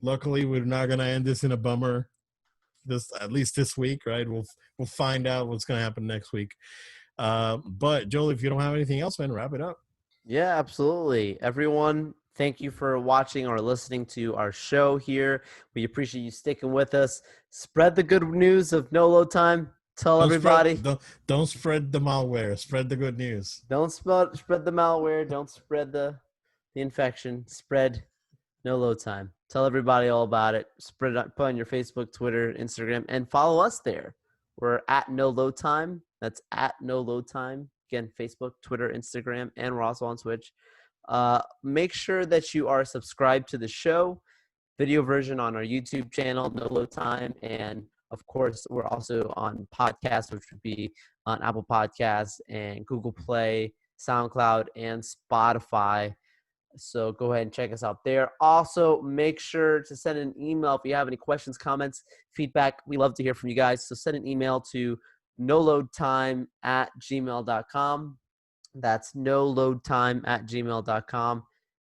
Luckily, we're not gonna end this in a bummer. At least this week, right? We'll find out what's gonna happen next week. But Joel, if you don't have anything else, man, wrap it up. Yeah, absolutely. Everyone, thank you for watching or listening to our show here. We appreciate you sticking with us. Spread the good news of no load time. Tell Don't everybody. spread don't spread the malware. Spread the good news. Don't spread the malware. Don't spread the infection. Spread no load time. Tell everybody all about it. Spread it, put on your Facebook, Twitter, Instagram, and follow us there. We're at no load time. That's at no load time. Again, Facebook, Twitter, Instagram, and we're also on Twitch. Make sure that you are subscribed to the show, video version on our YouTube channel, No Load Time, and of course, we're also on podcasts, which would be on Apple Podcasts and Google Play, SoundCloud, and Spotify. So go ahead and check us out there. Also, make sure to send an email if you have any questions, comments, feedback. We love to hear from you guys. So send an email to noloadtime@gmail.com. That's noloadtime@gmail.com.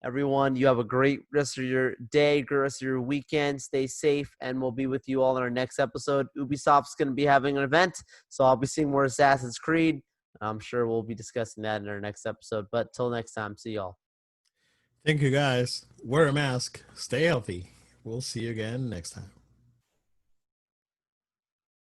Everyone, you have a great rest of your day, great rest of your weekend. Stay safe, and we'll be with you all in our next episode. Ubisoft's going to be having an event, so I'll be seeing more Assassin's Creed. I'm sure we'll be discussing that in our next episode. But till next time, see y'all. Thank you, guys. Wear a mask. Stay healthy. We'll see you again next time.